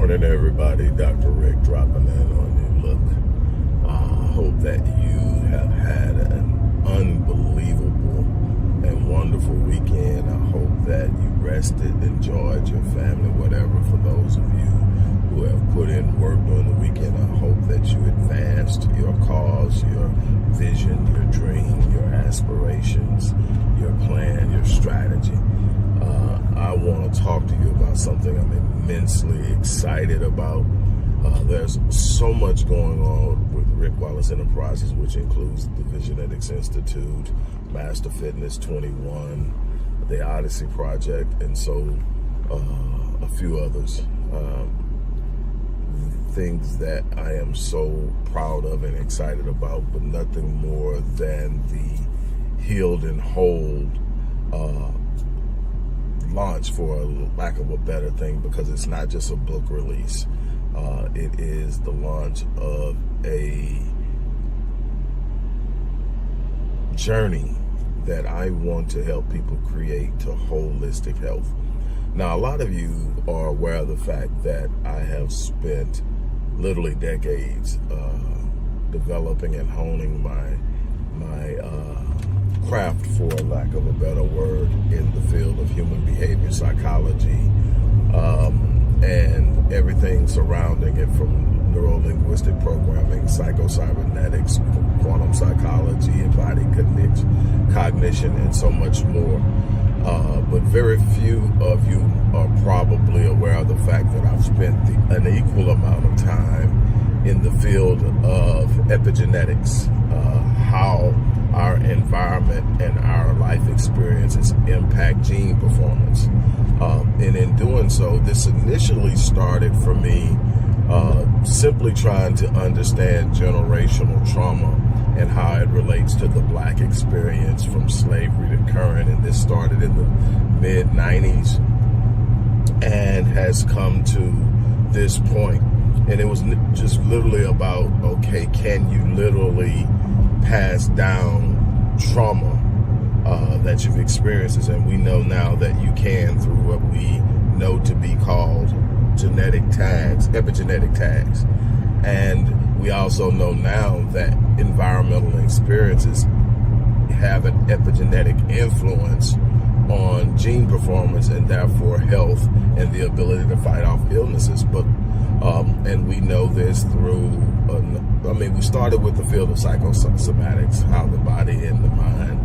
morning, everybody. Dr. Rick dropping in on you. Look, I hope that you have had an unbelievable and wonderful weekend. I hope that you rested, enjoyed your family, whatever. For those of you who have put in work during the weekend, I hope that you advanced your cause, your vision, your dream, your aspirations, your plan, your strategy. I want to talk to you about something I'm immensely excited about. There's so much going on with Rick Wallace Enterprises, which includes the Epigenetics Institute, Master Fitness 21, the Odyssey Project, and so a few others. Things that I am so proud of and excited about, but nothing more than the Healed and Whole launch, for lack of a better thing, because it's not just a book release. It is the launch of a journey that I want to help people create to holistic health. Now, a lot of you are aware of the fact that I have spent literally decades developing and honing my craft, for lack of a better word, in the field of human behavior psychology, and everything surrounding it, from neuro-linguistic programming, psycho-cybernetics, quantum psychology, embodied cognition, and so much more. But very few of you are probably aware of the fact that I've spent an equal amount of time in the field of epigenetics, how our environment and our life experiences impact gene performance. And in doing so, this initially started for me simply trying to understand generational trauma and how it relates to the Black experience from slavery to current. And this started in the mid-90s and has come to this point. And it was just literally about, okay, can you literally pass down trauma that you've experienced? And we know now that you can, through what we know to be called genetic tags, epigenetic tags. And we also know now that environmental experiences have an epigenetic influence on gene performance and therefore health and the ability to fight off illnesses. But and we know this through, we started with the field of psychosomatics, how the body and the mind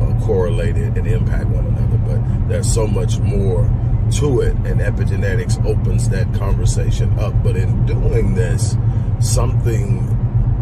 are correlated and impact one another. But there's so much more to it, and epigenetics opens that conversation up. But in doing this, something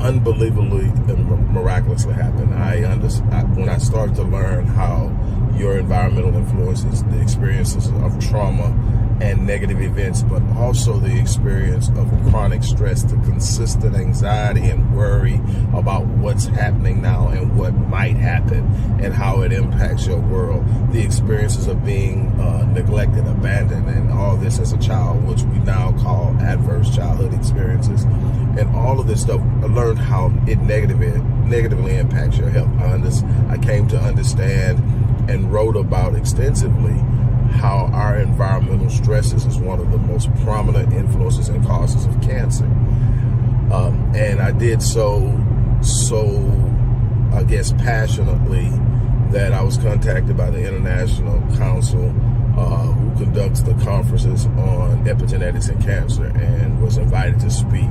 unbelievably and miraculously happened. When I started to learn how your environmental influences, the experiences of trauma and negative events, but also the experience of chronic stress, the consistent anxiety and worry about what's happening now and what might happen and how it impacts your world, the experiences of being neglected, abandoned, and all this as a child, which we now call adverse childhood experiences, and all of this stuff. I learned how it negatively impacts your health. I came to understand and wrote about extensively how our environmental stresses is one of the most prominent influences and causes of cancer. And I did so I guess passionately, that I was contacted by the International Council who conducts the conferences on epigenetics and cancer, and was invited to speak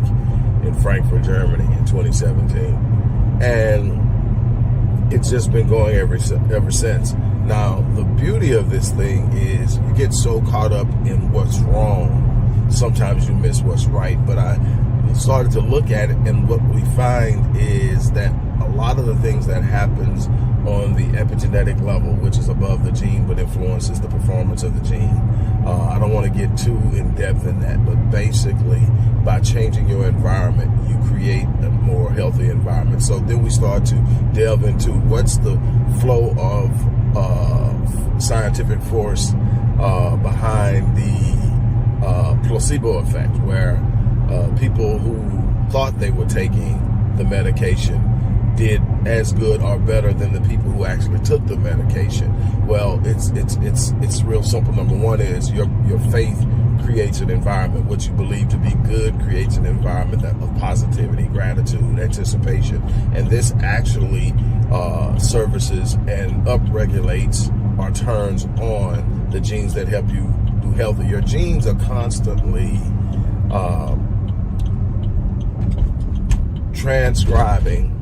in Frankfurt, Germany in 2017. And it's just been going ever since. Now, the beauty of this thing is you get so caught up in what's wrong, sometimes you miss what's right. But I started to look at it, and what we find is that a lot of the things that happens on the epigenetic level, which is above the gene but influences the performance of the gene. I don't want to get too in depth in that, but basically by changing your environment, you create a more healthy environment. So then we start to delve into what's the flow of scientific force behind the placebo effect, where people who thought they were taking the medication did as good or better than the people who actually took the medication, Well, it's real simple. Number one is your faith creates an environment. What you believe to be good creates an environment of positivity, gratitude, anticipation, and this actually services and upregulates or turns on the genes that help you do healthy. Your genes are constantly transcribing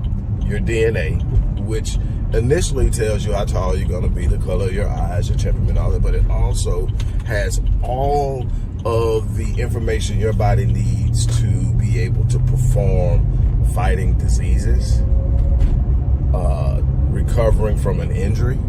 your DNA, which initially tells you how tall you're going to be, the color of your eyes, your temperament, all that, but it also has all of the information your body needs to be able to perform fighting diseases, recovering from an injury.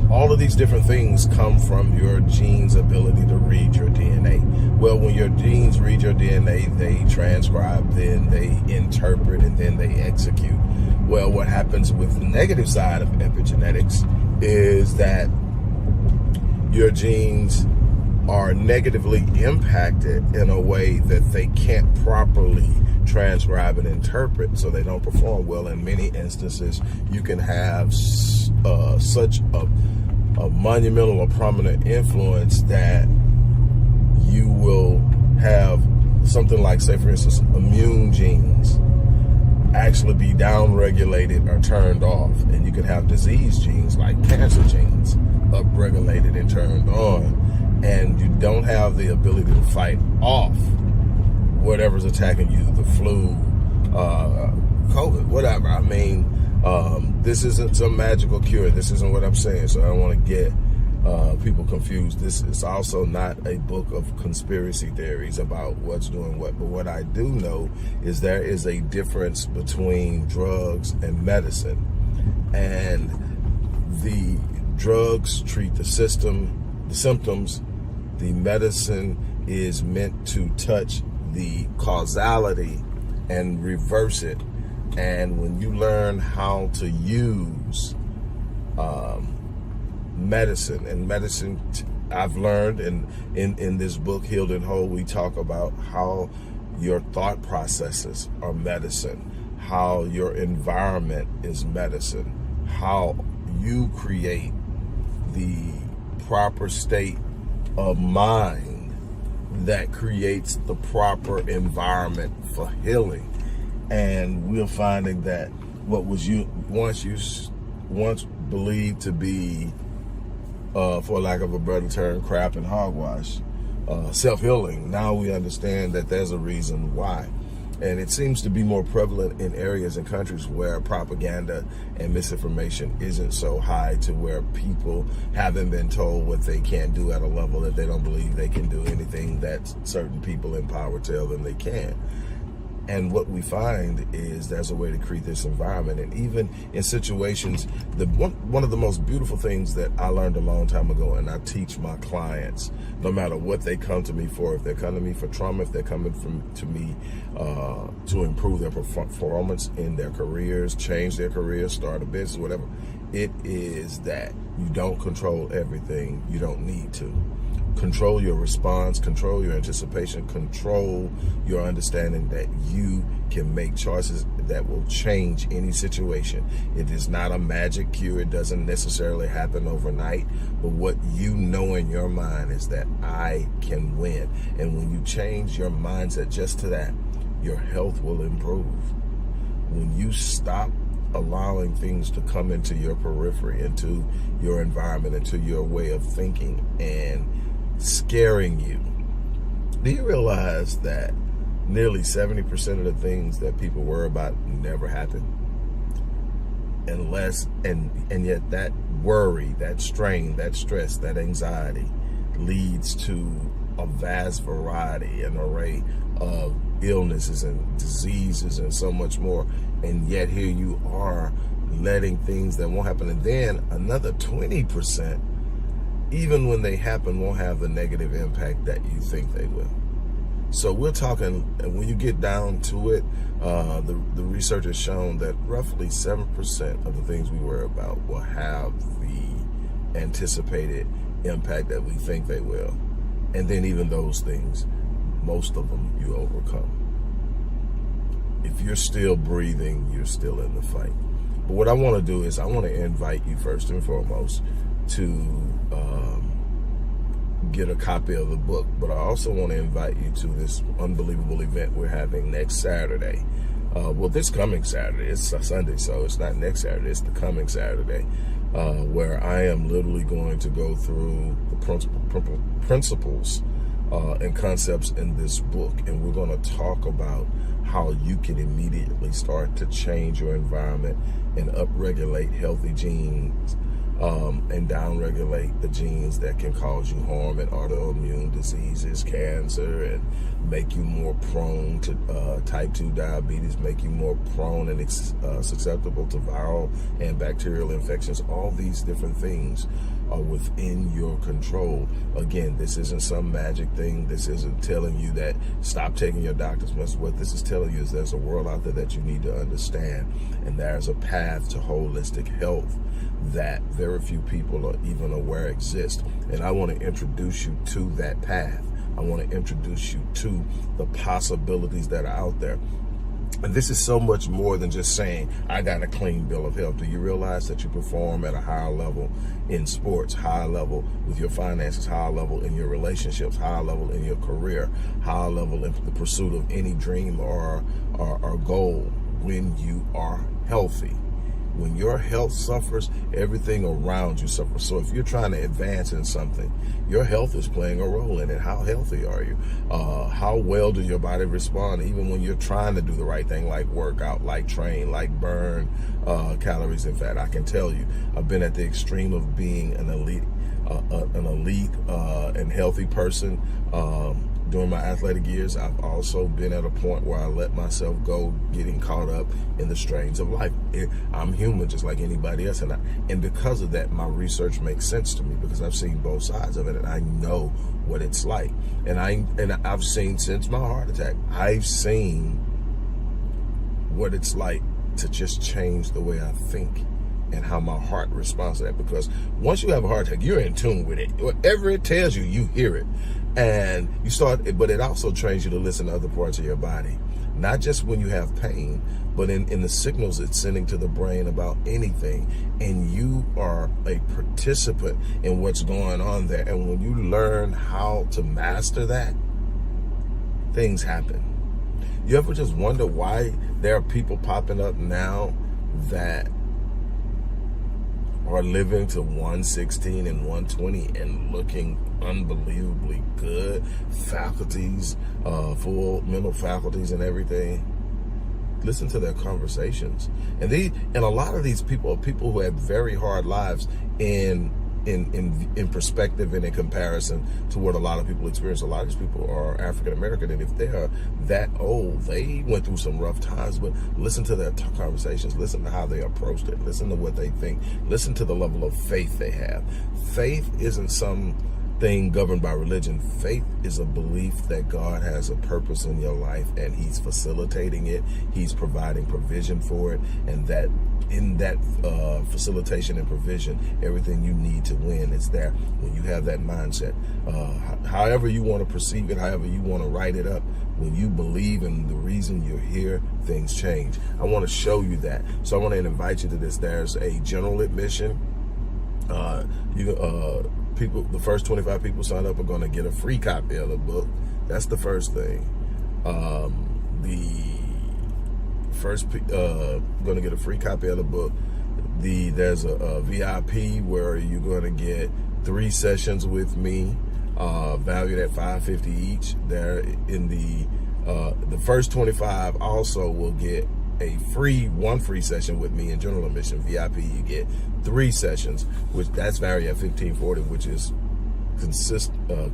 All of these different things come from your genes' ability to read your DNA. Well, when your genes read your DNA, they transcribe, then they interpret, and then they execute. Well, what happens with the negative side of epigenetics is that your genes are negatively impacted in a way that they can't properly transcribe and interpret, so they don't perform well. In many instances, you can have such a monumental or prominent influence that you will have something like, say for instance, immune genes actually be downregulated or turned off, and you can have disease genes like cancer genes upregulated and turned on, and you don't have the ability to fight off whatever's attacking you, the flu, COVID, whatever. I mean, this isn't some magical cure. This isn't what I'm saying, so I don't want to get people confused. This is also not a book of conspiracy theories about what's doing what, but what I do know is there is a difference between drugs and medicine, and the drugs treat the symptoms. The medicine is meant to touch the causality and reverse it. And when you learn how to use medicine, and medicine, I've learned, and in this book, Healed and Whole, we talk about how your thought processes are medicine, how your environment is medicine, how you create the proper state of mind that creates the proper environment for healing. And we're finding that what was once believed to be, for lack of a better term, crap and hogwash, self-healing, now we understand that there's a reason why. And it seems to be more prevalent in areas and countries where propaganda and misinformation isn't so high, to where people haven't been told what they can't do at a level that they don't believe they can do anything that certain people in power tell them they can. And what we find is there's a way to create this environment. And even in situations, one of the most beautiful things that I learned a long time ago, and I teach my clients, no matter what they come to me for, if they're coming to me for trauma, if they're coming to me to improve their performance in their careers, change their careers, start a business, whatever, it is that you don't control everything. You don't need to. Control your response, control your anticipation, control your understanding that you can make choices that will change any situation. It is not a magic cure. It doesn't necessarily happen overnight. But what you know in your mind is that I can win. And when you change your mindset just to that, your health will improve. When you stop allowing things to come into your periphery, into your environment, into your way of thinking, and scaring you. Do you realize that nearly 70% of the things that people worry about never happen? And yet that worry, that strain, that stress, that anxiety leads to a vast variety, an array of illnesses and diseases and so much more. And yet here you are letting things that won't happen. And then another 20%, even when they happen, won't have the negative impact that you think they will. So we're talking, when you get down to it, the research has shown that roughly 7% of the things we worry about will have the anticipated impact that we think they will. And then even those things, most of them you overcome. If you're still breathing, you're still in the fight. But what I want to do is I want to invite you first and foremost to get a copy of the book. But I also want to invite you to this unbelievable event we're having next Saturday. Well, this coming Saturday. It's a Sunday, so it's not next Saturday. It's the coming Saturday, where I am literally going to go through the principles and concepts in this book. And we're going to talk about how you can immediately start to change your environment and upregulate healthy genes and downregulate the genes that can cause you harm and autoimmune diseases, cancer, and make you more prone to type 2 diabetes, make you more prone and susceptible to viral and bacterial infections. All these different things are within your control. Again, this isn't some magic thing. This isn't telling you that stop taking your doctor's medicine. What this is telling you is there's a world out there that you need to understand, and there's a path to holistic health that very few people are even aware exists. And I want to introduce you to that path. I want to introduce you to the possibilities that are out there. And this is so much more than just saying, I got a clean bill of health. Do you realize that you perform at a higher level in sports, higher level with your finances, higher level in your relationships, higher level in your career, higher level in the pursuit of any dream or goal when you are healthy? When your health suffers, everything around you suffers. So if you're trying to advance in something, your health is playing a role in it. How healthy are you? How well does your body respond even when you're trying to do the right thing, like work out, like train, like burn calories and fat? I can tell you, I've been at the extreme of being an elite and healthy person. During my athletic years, I've also been at a point where I let myself go, getting caught up in the strains of life. I'm human just like anybody else, and because of that, my research makes sense to me because I've seen both sides of it, and I know what it's like. And I've seen, since my heart attack, I've seen what it's like to just change the way I think and how my heart responds to that. Because once you have a heart attack, you're in tune with it. Whatever it tells you, you hear it. And you start, but it also trains you to listen to other parts of your body, not just when you have pain, but in the signals it's sending to the brain about anything. And you are a participant in what's going on there. And when you learn how to master that, things happen. You ever just wonder why there are people popping up now that are living to 116 and 120 and looking unbelievably good, faculties, full mental faculties and everything? Listen to their conversations. And a lot of these people are people who have very hard lives in perspective and in comparison to what a lot of people experience. A lot of these people are African American, and if they are that old, they went through some rough times. But listen to their conversations, listen to how they approached it, listen to what they think, listen to the level of faith they have. Faith isn't something governed by religion. Faith is a belief that God has a purpose in your life and He's facilitating it, He's providing provision for it, and that in that facilitation and provision, everything you need to win is there. When you have that mindset, however you want to perceive it, however you want to write it up, when you believe in the reason you're here, things change. I want to show you that. So I want to invite you to this. There's a general admission. People, the first 25 people sign up are going to get a free copy of the book. That's the first thing. Going to get a free copy of the book. There's a VIP where you're going to get 3 sessions with me, valued at $550 each. There in the first 25 also will get one free session with me in general admission. VIP, you get 3 sessions, which that's valued at $1,540, which is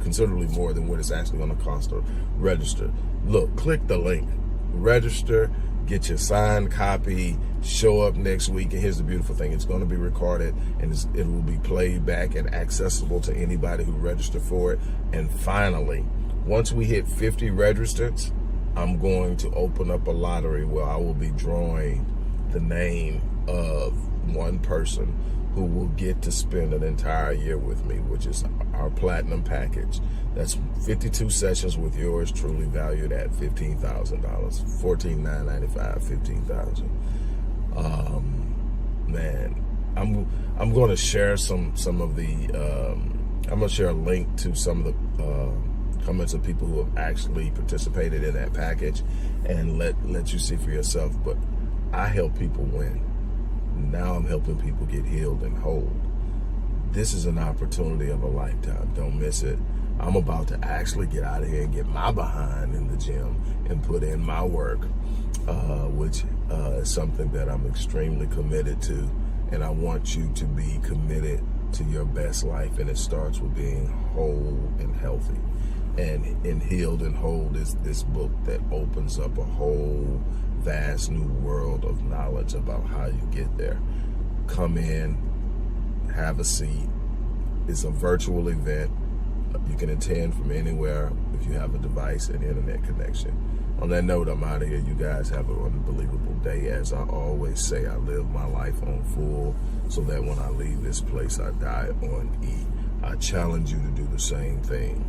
considerably more than what it's actually going to cost to register. Look, click the link, register, get your signed copy, show up next week. And here's the beautiful thing. It's going to be recorded, and it will be played back and accessible to anybody who registered for it. And finally, once we hit 50 registrants, I'm going to open up a lottery where I will be drawing the name of one person who will get to spend an entire year with me, which is our platinum package. That's 52 sessions with yours truly, valued at $15,000, $14,995, $15,000. Man, I'm going to share some of the. I'm going to share a link to some of the comments of people who have actually participated in that package, and let you see for yourself. But I help people win. Now I'm helping people get healed and whole. This is an opportunity of a lifetime. Don't miss it. I'm about to actually get out of here and get my behind in the gym and put in my work, which is something that I'm extremely committed to. And I want you to be committed to your best life. And it starts with being whole and healthy. And in Healed and Whole is this book that opens up a whole vast new world of knowledge about how you get there. Come in, have a seat. It's a virtual event. You can attend from anywhere if you have a device and internet connection. On that note, I'm out of here. You guys have an unbelievable day. As I always say, I live my life on full so that when I leave this place, I die on E. I challenge you to do the same thing.